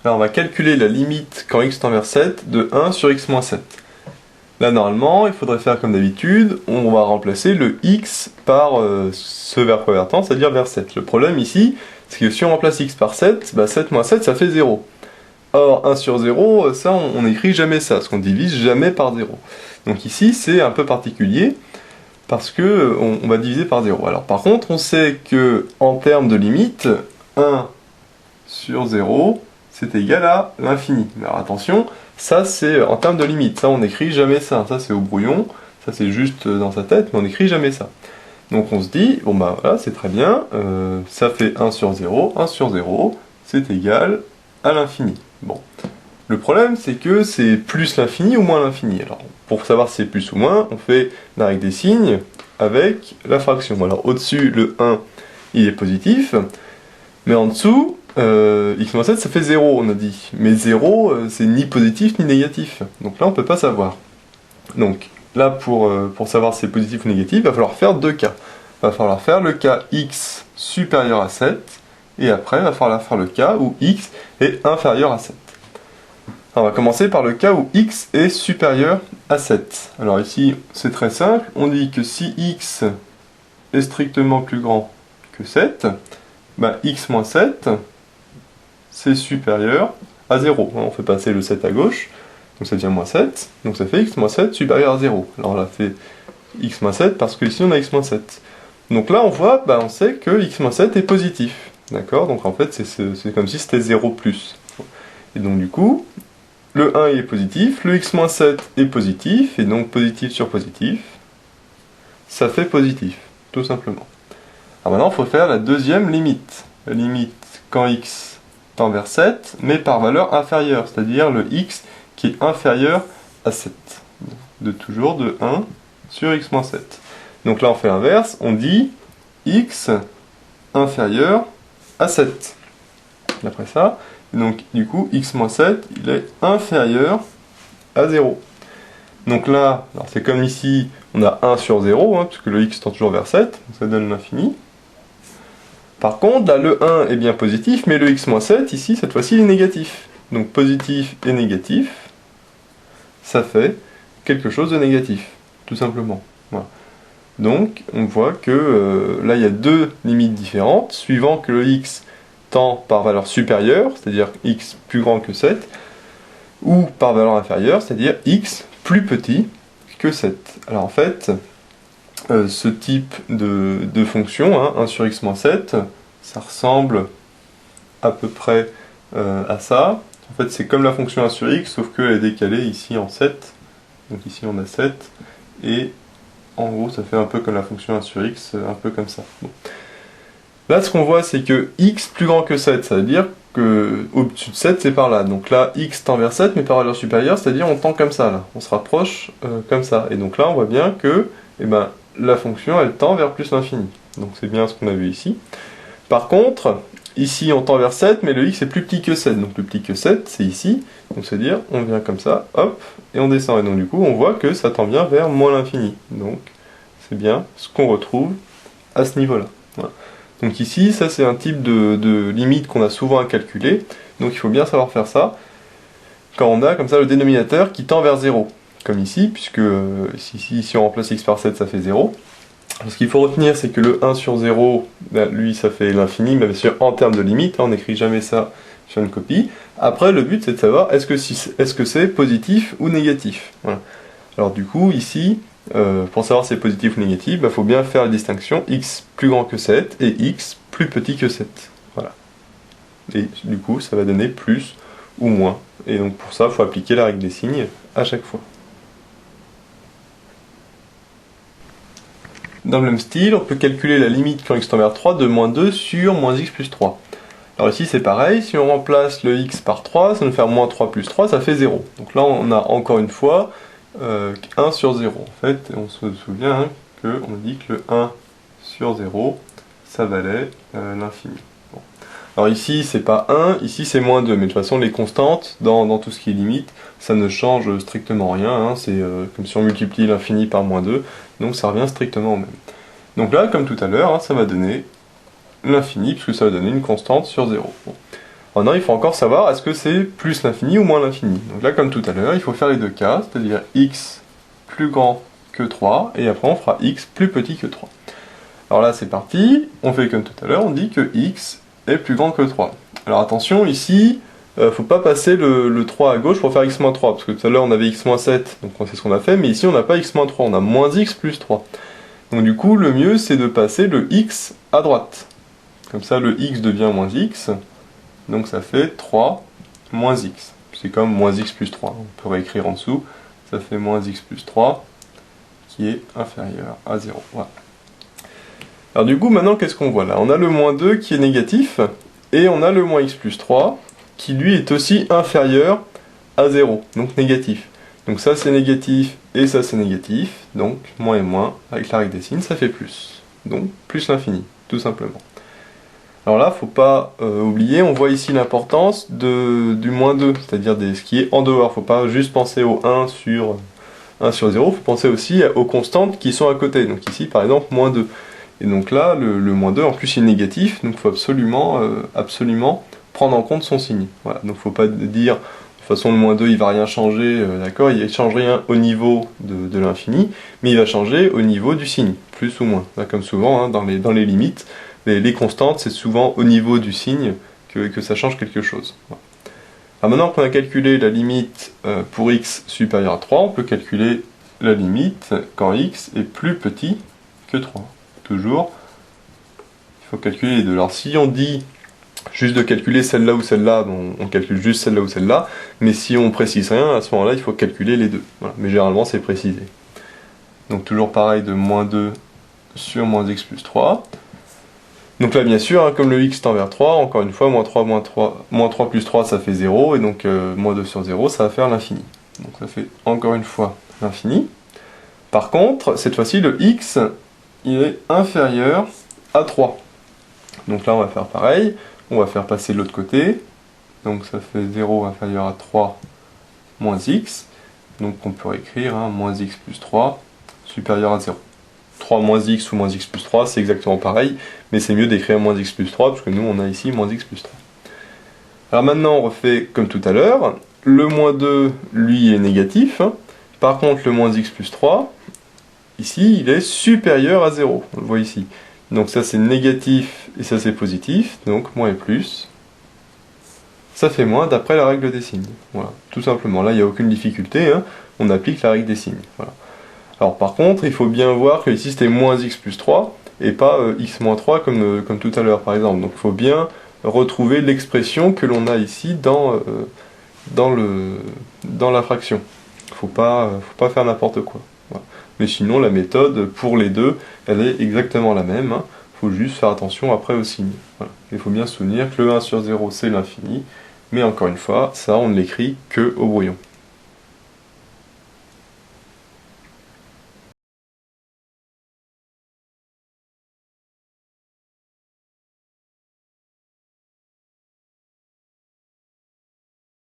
Là, on va calculer la limite quand x tend vers 7 de 1 sur x moins 7. Là, normalement, il faudrait faire comme d'habitude, on va remplacer le x par ce vers convertant, c'est-à-dire vers 7. Le problème ici, c'est que si on remplace x par 7, bah 7 moins 7, ça fait 0. Or, 1 sur 0, ça, on n'écrit jamais ça, parce qu'on divise jamais par 0. Donc ici, c'est un peu particulier, parce que on va diviser par 0. Alors par contre, on sait que en termes de limite, 1 sur 0, c'est égal à l'infini. Alors attention, ça c'est en termes de limite, ça on n'écrit jamais ça, ça c'est au brouillon, ça c'est juste dans sa tête, mais on n'écrit jamais ça. Donc on se dit, bon bah voilà, c'est très bien, ça fait 1 sur 0, 1 sur 0, c'est égal à l'infini. Bon. Le problème, c'est que c'est plus l'infini ou moins l'infini. Alors, pour savoir si c'est plus ou moins, on fait la règle des signes avec la fraction. Alors, au-dessus, le 1, il est positif, mais en dessous, x moins 7, ça fait 0, on a dit. Mais 0, c'est ni positif ni négatif. Donc là, on ne peut pas savoir. Donc, là, pour savoir si c'est positif ou négatif, il va falloir faire deux cas. Il va falloir faire le cas x supérieur à 7, et après, il va falloir faire le cas où x est inférieur à 7. Alors, on va commencer par le cas où x est supérieur à 7. Alors ici, c'est très simple. On dit que si x est strictement plus grand que 7, bah x moins 7, c'est supérieur à 0. On fait passer le 7 à gauche, donc ça devient moins 7. Donc ça fait x moins 7 supérieur à 0. Alors on a fait x moins 7 parce que ici on a x moins 7. Donc là, on voit, bah, on sait que x moins 7 est positif. D'accord? Donc en fait, c'est comme si c'était 0 plus. Et donc du coup, le 1 est positif, le x moins 7 est positif, et donc positif sur positif, ça fait positif, tout simplement. Alors maintenant, il faut faire la deuxième limite. La limite quand x tend vers 7, mais par valeur inférieure, c'est-à-dire le x qui est inférieur à 7. Toujours de 1 sur x moins 7. Donc là, on fait l'inverse, on dit x inférieur à 7. D'après ça, donc donc du coup, x moins 7, il est inférieur à 0. Donc là, c'est comme ici, on a 1 sur 0, hein, puisque le x tend toujours vers 7, donc ça donne l'infini. Par contre, là, le 1 est bien positif, mais le x moins 7, ici, cette fois-ci, il est négatif. Donc positif et négatif, ça fait quelque chose de négatif, tout simplement. Voilà. Donc, on voit que là, il y a deux limites différentes, suivant que le x tend par valeur supérieure, c'est-à-dire x plus grand que 7, ou par valeur inférieure, c'est-à-dire x plus petit que 7. Alors en fait, ce type de fonction, hein, 1 sur x moins 7, ça ressemble à peu près à ça. En fait, c'est comme la fonction 1 sur x, sauf qu'elle est décalée ici en 7. Donc ici on a 7, et en gros ça fait un peu comme la fonction 1 sur x, un peu comme ça. Bon. Là, ce qu'on voit, c'est que x plus grand que 7, ça veut dire que au-dessus de 7, c'est par là. Donc là, x tend vers 7, mais par valeur supérieure, c'est-à-dire on tend comme ça, là. On se rapproche comme ça. Et donc là, on voit bien que la fonction, elle tend vers plus l'infini. Donc c'est bien ce qu'on a vu ici. Par contre, ici, on tend vers 7, mais le x est plus petit que 7. Donc plus petit que 7, c'est ici. Donc c'est-à-dire, on vient comme ça, hop, et on descend. Et donc du coup, on voit que ça tend bien vers moins l'infini. Donc c'est bien ce qu'on retrouve à ce niveau-là. Voilà. Donc ici, ça c'est un type de limite qu'on a souvent à calculer, donc il faut bien savoir faire ça quand on a comme ça le dénominateur qui tend vers 0, comme ici, puisque si on remplace x par 7, ça fait 0. Alors, ce qu'il faut retenir, c'est que le 1 sur 0, lui ça fait l'infini, mais bien sûr en termes de limite, hein, on n'écrit jamais ça sur une copie. Après, le but c'est de savoir est-ce que c'est positif ou négatif. Voilà. Alors du coup, ici, pour savoir si c'est positif ou négatif, il faut bien faire la distinction x plus grand que 7 et x plus petit que 7. Voilà. Et du coup, ça va donner plus ou moins. Et donc pour ça, il faut appliquer la règle des signes à chaque fois. Dans le même style, on peut calculer la limite quand x tend vers 3 de moins 2 sur moins x plus 3. Alors ici c'est pareil, si on remplace le x par 3, ça nous fait moins 3 plus 3, ça fait 0. Donc là on a encore une fois 1 sur 0. En fait, on se souvient hein, qu'on a dit que le 1 sur 0, ça valait l'infini. Bon. Alors ici, c'est pas 1, ici c'est moins 2, mais de toute façon, les constantes, dans tout ce qui est limite, ça ne change strictement rien. Hein, c'est comme si on multiplie l'infini par moins 2, donc ça revient strictement au même. Donc là, comme tout à l'heure, hein, ça va donner l'infini, puisque ça va donner une constante sur 0. Bon. Alors non, il faut encore savoir est-ce que c'est plus l'infini ou moins l'infini. Donc là, comme tout à l'heure, il faut faire les deux cas, c'est-à-dire x plus grand que 3, et après on fera x plus petit que 3. Alors là, c'est parti, on fait comme tout à l'heure, on dit que x est plus grand que 3. Alors attention, ici, faut pas passer le 3 à gauche pour faire x-3, parce que tout à l'heure on avait x-7, donc c'est ce qu'on a fait, mais ici on n'a pas x-3, on a moins x plus 3. Donc du coup, le mieux c'est de passer le x à droite. Comme ça, le x devient moins x, donc ça fait 3 moins x. C'est comme moins x plus 3, on peut réécrire en dessous, ça fait moins x plus 3, qui est inférieur à 0. Voilà. Alors du coup, maintenant, qu'est-ce qu'on voit là? On a le moins 2 qui est négatif, et on a le moins x plus 3, qui lui est aussi inférieur à 0, donc négatif. Donc ça c'est négatif, et ça c'est négatif, donc moins et moins, avec la règle des signes, ça fait plus. Donc plus l'infini, tout simplement. Alors là, faut pas oublier, on voit ici l'importance du moins 2, c'est-à-dire ce qui est en dehors. Faut pas juste penser au 1 sur 0, faut penser aussi aux constantes qui sont à côté. Donc ici, par exemple, moins 2. Et donc là, le moins 2, en plus, il est négatif, donc il faut absolument prendre en compte son signe. Voilà. Donc faut pas dire, de toute façon, le moins 2, il va rien changer, d'accord, il ne change rien au niveau de l'infini, mais il va changer au niveau du signe, plus ou moins. Là, comme souvent, hein, dans les limites, les constantes, c'est souvent au niveau du signe que ça change quelque chose. Voilà. Alors maintenant qu'on a calculé la limite pour x supérieur à 3, on peut calculer la limite quand x est plus petit que 3. Toujours, il faut calculer les deux. Alors si on dit juste de calculer celle-là ou celle-là, bon, on calcule juste celle-là ou celle-là, mais si on précise rien, à ce moment-là, il faut calculer les deux. Voilà. Mais généralement, c'est précisé. Donc toujours pareil de moins 2 sur moins x plus 3. Donc là, bien sûr, hein, comme le x tend vers 3, encore une fois, moins 3 plus 3, ça fait 0, et donc moins 2 sur 0, ça va faire l'infini. Donc ça fait encore une fois l'infini. Par contre, cette fois-ci, le x, il est inférieur à 3. Donc là, on va faire pareil, on va faire passer de l'autre côté. Donc ça fait 0 inférieur à 3 moins x. Donc on peut écrire hein, moins x plus 3 supérieur à 0. 3 moins x ou moins x plus 3, c'est exactement pareil, mais c'est mieux d'écrire moins x plus 3, parce que nous on a ici moins x plus 3. Alors maintenant on refait comme tout à l'heure, le moins 2, lui, est négatif, hein. Par contre le moins x plus 3, ici il est supérieur à 0, on le voit ici. Donc ça c'est négatif et ça c'est positif, donc moins et plus, ça fait moins d'après la règle des signes. Voilà, tout simplement, là il n'y a aucune difficulté, hein. On applique la règle des signes. Voilà. Alors par contre, il faut bien voir que ici c'était moins x plus 3 et pas x moins 3 comme tout à l'heure par exemple. Donc il faut bien retrouver l'expression que l'on a ici dans la fraction. Faut pas faire n'importe quoi. Voilà. Mais sinon la méthode pour les deux, elle est exactement la même. Hein. Faut juste faire attention après au signe. Voilà. Il faut bien se souvenir que le 1 sur 0 c'est l'infini, mais encore une fois, ça on ne l'écrit que au brouillon.